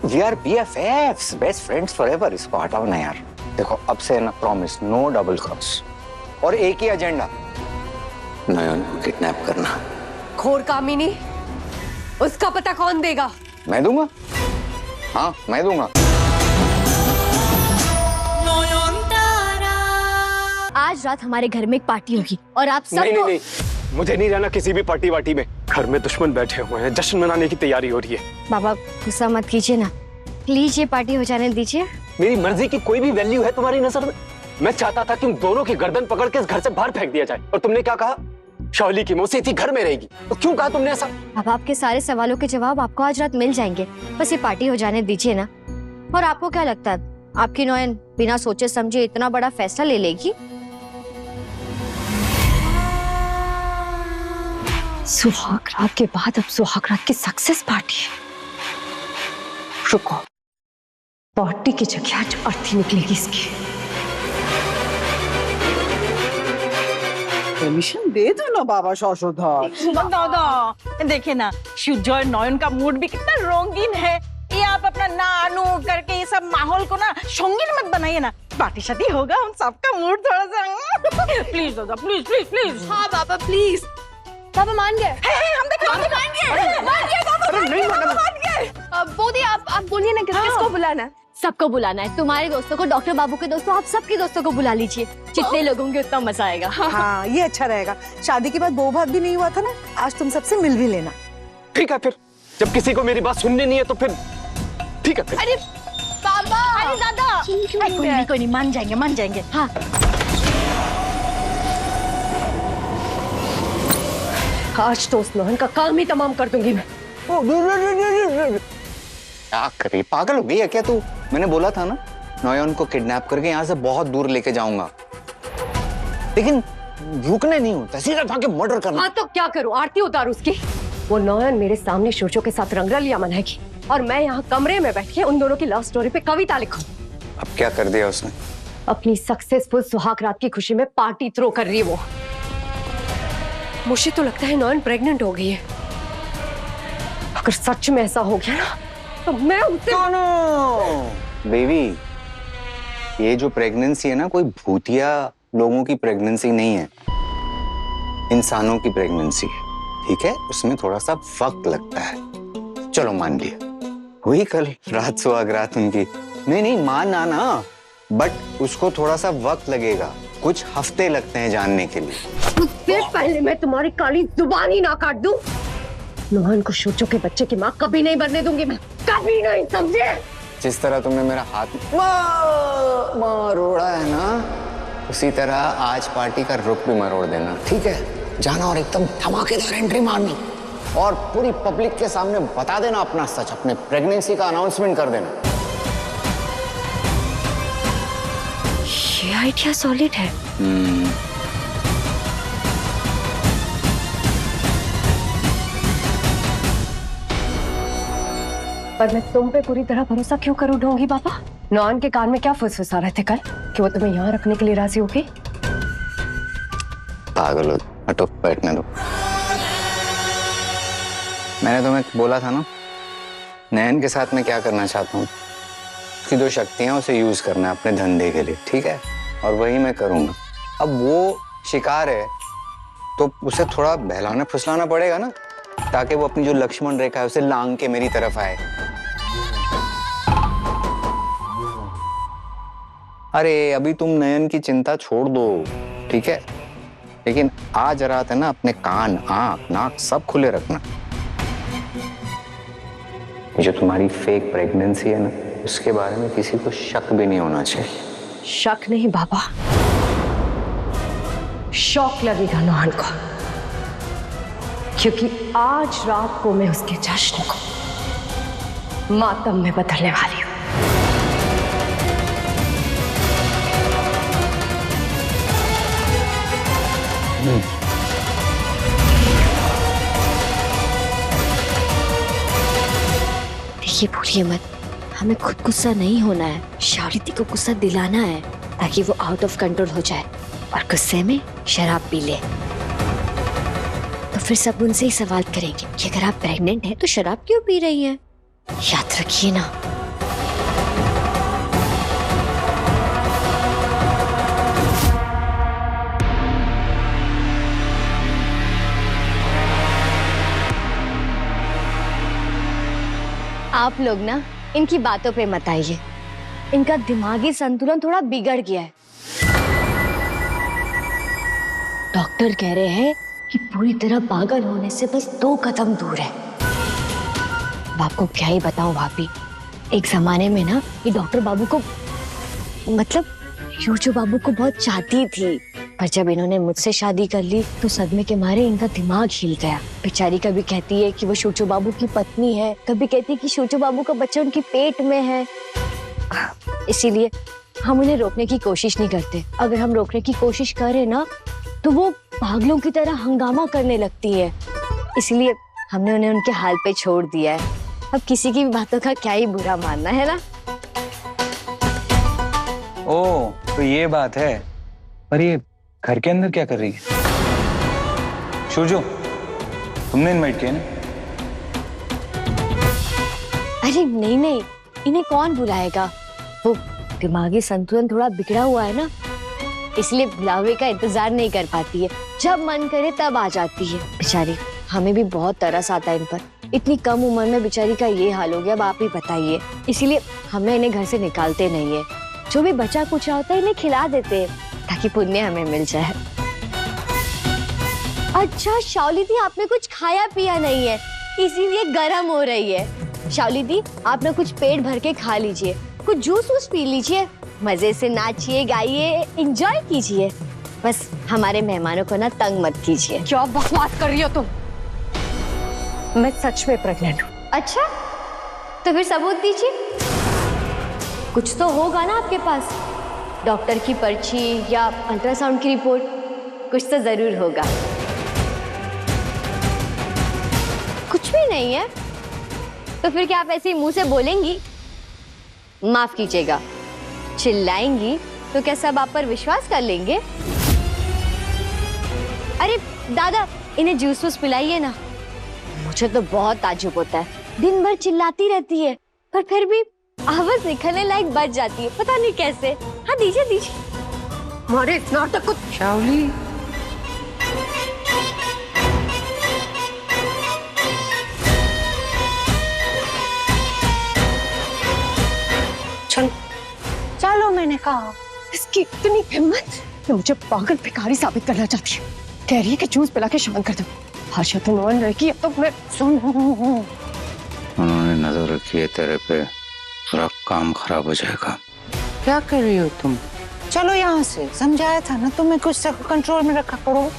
We are BFFs, best friends forever. इसको हटाओ ना यार। देखो अब से ना, प्रॉमिस, नो डबल क्रॉस और एक ही एजेंडा, नयन को किडनैप करना। खोर कामिनी, उसका पता कौन देगा? मैं दूंगा, हाँ मैं दूंगा। आज रात हमारे घर में एक पार्टी होगी और आप सब नहीं, नहीं, नहीं, मुझे नहीं रहना किसी भी पार्टी वार्टी में। घर में दुश्मन बैठे हुए हैं, जश्न मनाने की तैयारी हो रही है। बाबा गुस्सा मत कीजिए ना, प्लीज ये पार्टी हो जाने दीजिए। मेरी मर्जी की कोई भी वैल्यू है तुम्हारी नजर में? मैं चाहता था कि उन दोनों की गर्दन पकड़ के इस घर से बाहर फेंक दिया जाए, और तुमने क्या कहा? शौली की मौसी थी, घर में रहेगी। तो क्यों कहा तुमने ऐसा? अब आपके सारे सवालों के जवाब आपको आज रात मिल जाएंगे, बस ये पार्टी हो जाने दीजिए ना। और आपको क्या लगता है आपकी नौयन बिना सोचे समझे इतना बड़ा फैसला ले लेगी? सुहाग रात के बाद अब सुहाग रात की सक्सेस पार्टी है। रुको, पार्टी की जगह आज अर्थी निकलेगी इसकी। परमिशन दे दो ना बाबा शौशोधर। दादा देखिए ना, शिवजॉय और नयन का मूड भी कितना रंगीन है। ये आप अपना नानू करके ये सब माहौल को ना शौकीन मत बनाइए ना। पार्टी शादी होगा, हम सबका मूड थोड़ा सा प्लीज दादा, प्लीज प्लीज प्लीज। हाँ बाबा प्लीज। बाबा मान गए। हम देखो मान गए मान गए। बोधी आप बोलिए ना किसको बुलाना है? सबको बुलाना है, तुम्हारे दोस्तों को, डॉक्टर बाबू के दोस्तों, आप सबके दोस्तों को बुला लीजिए। जितने लोग होंगे उतना मजा आएगा। हाँ ये अच्छा रहेगा। शादी के बाद बहू भात भी नहीं हुआ था ना, आज तुम सबसे मिल भी लेना। ठीक है, फिर जब किसी को मेरी बात सुननी नहीं है तो फिर ठीक है। फिर अरे बाबा, अरे दादा कोई नहीं मान जाएंगे, मान जाएंगे। हाँ आज तो उस नौहन का काम ही तमाम कर दूंगी मैं। क्या करे, पागल हो गई है क्या तू? मैंने बोला था ना, नयन को किडनैप करके यहाँ से बहुत दूर लेके जाऊंगा, लेकिन रुकने नहीं होता, सीधा भाग के मर्डर करना। हाँ तो क्या करूं, आरती उतारू उसकी? वो नौयन मेरे सामने शोचो के साथ रंगरलिया मनाएगी और मैं यहाँ कमरे में बैठ के उन दोनों की लव स्टोरी पे कविता लिखूं। अब क्या कर दिया उसने? अपनी सक्सेसफुल सुहाग रात की खुशी में पार्टी थ्रो कर रही है वो। मुझे तो लगता है नौयन प्रेग्नेंट हो गई है। अगर सच में ऐसा हो गया ना तो मैं उसे बेबी, ये जो प्रेगनेंसी है ना, कोई भूतिया लोगों की प्रेगनेंसी नहीं है, इंसानों की प्रेगनेंसी है। ठीक है, उसमें थोड़ा सा वक्त लगता है। चलो मान लिया, हुई कल रात सुहाग रात उनकी। नहीं नहीं माना ना, बट उसको थोड़ा सा वक्त लगेगा, कुछ हफ्ते लगते हैं जानने के लिए। उससे पहले मैं तुम्हारी काली जुबान ही ना काट दूं। नौहन को शोचो के बच्चे की माँ कभी नहीं बनने दूंगी मैं, कभी नहीं, समझे? जिस तरह तुमने मेरा हाथ मरोड़ा है ना, उसी तरह आज पार्टी का रुख भी मरोड़ देना। ठीक है, जाना और एकदम धमाकेदार एंट्री मारना और पूरी पब्लिक के सामने बता देना अपना सच, अपने प्रेगनेंसी का अनाउंसमेंट कर देना। ये आइडिया सॉलिड है। पर मैं तुम पे पूरी तरह भरोसा क्यों करूं ढोंगी बाबा? नौन के कान में क्या फुसफुसा रहे थे कल कि वो तुम्हें यहाँ रखने के लिए राजी होगी? पागल हो, हटो, बैठने दो। मैंने तुम्हें बोला था ना, नयन के साथ मैं क्या करना चाहता हूँ। उसकी जो शक्तियां उसे यूज करना है अपने धंधे के लिए, ठीक है, और वही मैं करूंगा। अब वो शिकार है तो उसे थोड़ा बहलाना फुसलाना पड़ेगा ना, ताकि वो अपनी जो लक्ष्मण रेखा है उसे लांग के मेरी तरफ आए। अरे अभी तुम नयन की चिंता छोड़ दो, ठीक है, लेकिन आज रात है ना, अपने कान, आंख, नाक सब खुले रखना। जो तुम्हारी फेक प्रेगनेंसी है ना, उसके बारे में किसी को शक भी नहीं होना चाहिए। शक नहीं बाबा, शौक लगेगा नौहन को, क्योंकि आज रात को मैं उसके जश्न को मातम में बदलने वाली हूं। देखिए भूलिए मत, हमें खुद गुस्सा नहीं होना है, शालिनी को गुस्सा दिलाना है ताकि वो आउट ऑफ कंट्रोल हो जाए और गुस्से में शराब पी ले। तो फिर सब उनसे ही सवाल करेंगे कि अगर आप प्रेग्नेंट हैं तो शराब क्यों पी रही हैं? याद रखिए ना। आप लोग ना इनकी बातों पे मत आइए। इनका दिमागी संतुलन थोड़ा बिगड़ गया है। डॉक्टर कह रहे हैं कि पूरी तरह पागल होने से बस 2 कदम दूर है। अब आपको क्या ही बताऊं भाभी, एक जमाने में ना ये डॉक्टर बाबू को मतलब शोचो बाबू को बहुत चाहती थी, पर जब इन्होंने मुझसे शादी कर ली तो सदमे के मारे इनका दिमाग हिल गया। बेचारी कभी कहती है कि वो शोचो बाबू की पत्नी है, कभी कहती है कि शोचो बाबू का बच्चा उनके पेट में है। इसीलिए हम उन्हें रोकने की कोशिश नहीं करते। अगर हम रोकने की कोशिश करें ना तो वो पागलों की तरह हंगामा करने लगती है। इसलिए हमने उन्हें उनके हाल पे छोड़ दिया है। अब किसी की भी बातों का क्या ही बुरा मानना है ना। ओ तो ये बात है। पर ये घर के अंदर क्या कर रही है? शूरजो, तुमने इनवाइट किया ना? अरे नहीं नहीं, इन्हें कौन बुलाएगा। वो दिमागी संतुलन थोड़ा बिगड़ा हुआ है ना, इसलिए बुलावे का इंतजार नहीं कर पाती है। जब मन करे तब आ जाती है। बेचारी, हमें भी बहुत तरस आता है इन पर। इतनी कम उम्र में बेचारी का ये हाल हो गया। अब आप ही बताइए। इसीलिए हमें इन्हें घर से निकालते नहीं है। जो भी बचा कुछ होता है इन्हें खिला देते हैं ताकि पुण्य हमें मिल जाए। अच्छा शाओली दी, आपने कुछ खाया पिया नहीं है इसीलिए गर्म हो रही है। शाओली दी, आप ना कुछ पेट भर के खा लीजिए, कुछ जूस वूस पी लीजिए, मजे से नाचिए गाइए, एंजॉय कीजिए। बस हमारे मेहमानों को ना तंग मत कीजिए। क्या बकवास कर रही हो तुम? मैं सच में प्रेग्नेंट हूँ। अच्छा, तो फिर सबूत दीजिए। कुछ तो होगा ना आपके पास, डॉक्टर की पर्ची या अल्ट्रासाउंड की रिपोर्ट, कुछ तो जरूर होगा। कुछ भी नहीं है तो फिर क्या आप ऐसे ही मुंह से बोलेंगी? माफ कीजिएगा, चिल्लाएंगी तो क्या सब आप पर विश्वास कर लेंगे? अरे दादा, इन्हें जूस वूस पिलाइए ना। मुझे तो बहुत ताज्जुब होता है, दिन भर चिल्लाती रहती है पर फिर भी आवाज निकलने लायक बच जाती है, पता नहीं कैसे। हाँ दीजिए दीजिए। हमारे इस नाटक को शाओली, चलो चलो, मैंने कहा। इसकी इतनी हिम्मत कि मुझे पागल भिखारी साबित करना चाहती है। कह रही है कि जूस पिला के शांत कर दो। हर्षा तो नॉन रहेगी, अब तो मैं सुन। उन्होंने नजर रखी है तेरे पे, पूरा काम खराब हो जाएगा। क्या कर रही हो तुम? चलो यहाँ से, समझाया था ना तुम्हें, कुछ कंट्रोल में रखा करो।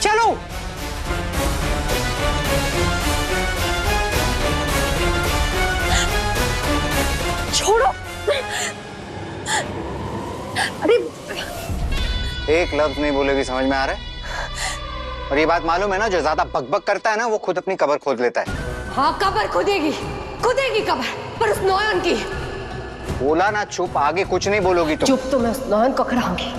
चलो। छोड़ो। अरे एक लफ्ज नहीं बोलेगी, समझ में आ रहा है? और ये बात मालूम है ना, जो ज्यादा बकबक करता है ना वो खुद अपनी कब्र खोद लेता है। हाँ, कब्र खुदेगी कब्र, पर उस नौयन की। बोला ना चुप, आगे कुछ नहीं बोलोगी तुम। चुप तो मैं उस नौयन को कराऊंगी।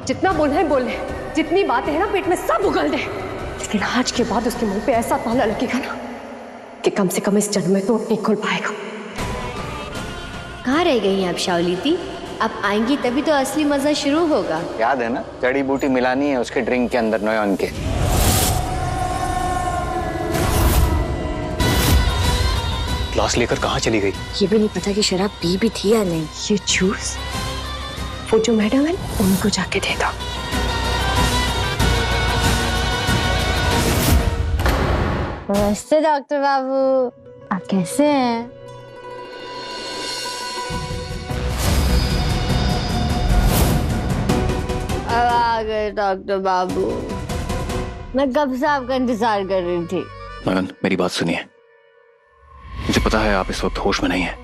जितना बोलना है बोल ले, जितनी बातें हैं ना पेट में सब उगल दे, लेकिन आज के बाद उसके मुंह पे ऐसा ताला लगेगा ना कि कम से कम इस जन्म में तो नहीं खुल पाएगा। कहाँ रह गई हैं आप शाओली दी? आप आएंगी तभी तो असली मजा शुरू होगा। याद है ना, जड़ी बूटी मिलानी है उसके ड्रिंक के अंदर, नॉयन के। ग्लास लेकर कहाँ चली गई? ये भी नहीं पता कि शराब पी भी थी या नहीं। ये जूस वो जो मैडम है उनको जाके दे दो। नमस्ते डॉक्टर बाबू, आप कैसे हैं? अब आ गए डॉक्टर बाबू, मैं कब से आपका इंतजार कर रही थी। नयन, मेरी बात सुनिए। मुझे पता है आप इस वक्त होश में नहीं है।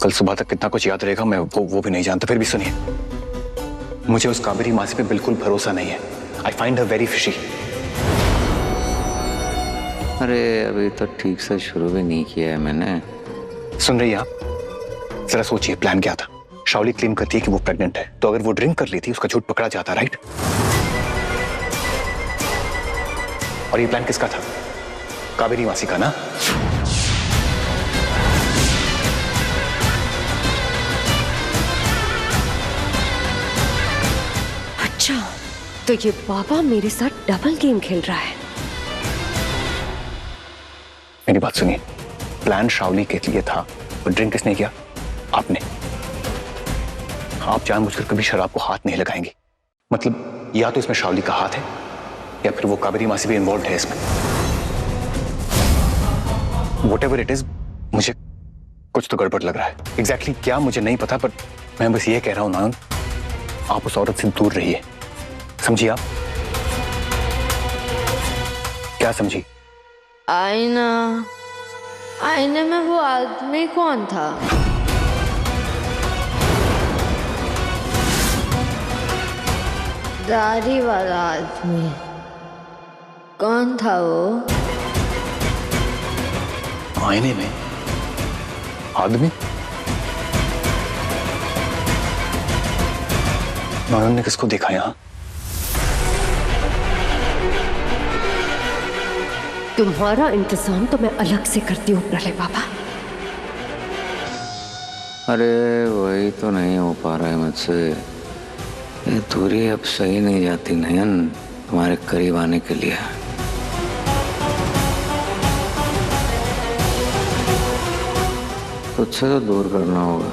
कल सुबह तक कितना कुछ याद रहेगा मैं वो भी नहीं जानता। फिर भी सुनिए, मुझे उस काबेरी मासी पे बिल्कुल भरोसा नहीं है। I find her very fishy. अरे अभी तो ठीक से शुरू भी नहीं किया है मैंने। सुन रही हैं आप? जरा सोचिए, प्लान क्या था? शाओली क्लेम करती है कि वो प्रेग्नेंट है, तो अगर वो ड्रिंक कर लेती उसका झूठ पकड़ा जाता, राइट? और ये प्लान किसका था? काबेरी मासी का ना? अच्छा, तो ये बाबा मेरे साथ डबल गेम खेल रहा है। मेरी बात सुनिए, प्लान शावली के लिए था, और ड्रिंक किसने किया? आपने। आप जानबूझकर कभी शराब को हाथ नहीं लगाएंगी। मतलब या तो इसमें शावली का हाथ है या फिर वो काबेरी मासी भी इन्वॉल्व है इसमें। Whatever it is, मुझे कुछ तो गड़बड़ लग रहा है। एग्जैक्टली क्या मुझे नहीं पता, पर मैं बस ये कह रहा हूं नयन, आप उस औरत से दूर रहिए, समझिए आप? क्या समझी? आईना, आईने में वो आदमी कौन था? दाढ़ी वाला आदमी कौन था वो? आईने में आदमी? नयन ने किसको देखा यहां? तुम्हारा इंतजाम तो मैं अलग से करती हूँ प्रलय बाबा। अरे वही तो नहीं हो पा रहा है मुझसे। ये दूरी अब सही नहीं जाती नयन, तुम्हारे करीब आने के लिए। तुझसे तो दूर करना होगा।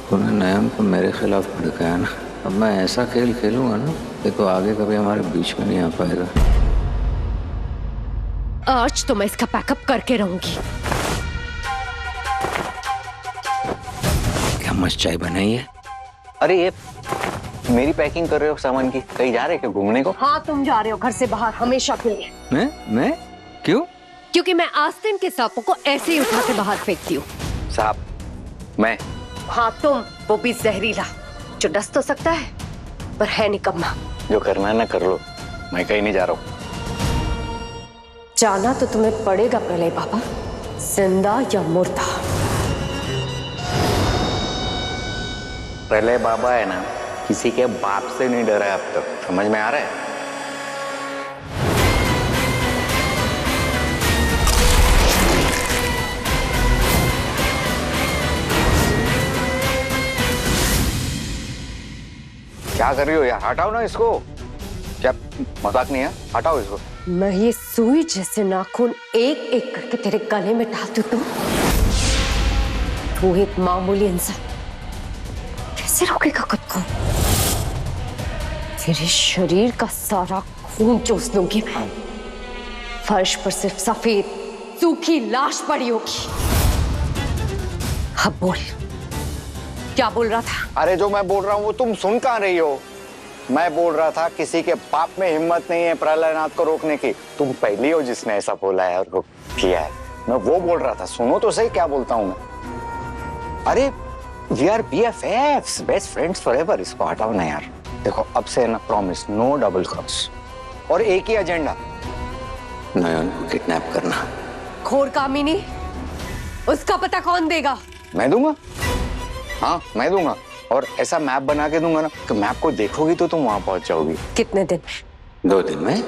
तूने नयन को मेरे खिलाफ भड़काया ना, अब मैं ऐसा खेल खेलूंगा ना कि तो आगे कभी हमारे बीच में नहीं आ पाएगा। आज तो मैं इसका पैकअप करके रहूंगी। क्या मस्त चाय बनाई है? अरे ये मेरी पैकिंग कर रहे हो सामान की? कहीं जा रहे हो क्या घूमने को? हाँ तुम जा रहे हो घर से बाहर हमेशा के लिए। मैं क्यों? क्योंकि मैं आस्तीन के सांपों को ऐसे ही उठा के बाहर फेंकती हूँ। साहब मैं? हाँ तुम, वो भी जहरीला, जो डस तो सकता है पर है निकम्मा। जो करना है ना कर लो, मैं कहीं नहीं जा रहा हूँ। जाना तो तुम्हें पड़ेगा प्रलय बाबा, जिंदा या मुर्दा। प्रलय बाबा है ना, किसी के बाप से नहीं डरा है अब तक, समझ में आ रहा है? क्या कर रही हो यार? हटाओ ना इसको। क्या मजाक नहीं है? हटाओ इसको। मैं ये सुई जैसे नाखून एक एक करके तेरे गले में डाल दूं तो तू एक मामूली इंसान कैसे रोकेगा खुद को? तेरे शरीर का सारा खून चूस लूंगी मैं। फर्श पर सिर्फ सफेद सूखी लाश पड़ी होगी। अब बोल, क्या बोल रहा था? अरे जो मैं बोल रहा हूँ वो तुम सुन कहाँ रही हो? मैं बोल रहा था किसी के बाप में हिम्मत नहीं है प्रलयनाथ को रोकने की। तुम पहली हो जिसने ऐसा बोला है और किया है। मैं वो बोल रहा था, सुनो तो सही क्या बोलता हूँ मैं। अरे we are BFFs, best friends forever. इसको हटाओ ना यार। देखो अब से ना, प्रॉमिस, नो डबल क्रॉस, और एक ही एजेंडा, नयन को किडनैप करना। खोर कामिनी, उसका पता कौन देगा? मैं दूंगा। हाँ मैं दूंगा, और ऐसा मैप बना के दूंगा ना कि मैप को देखोगी तो तुम वहां पहुंच जाओगी। कितने दिन? 2 दिन में।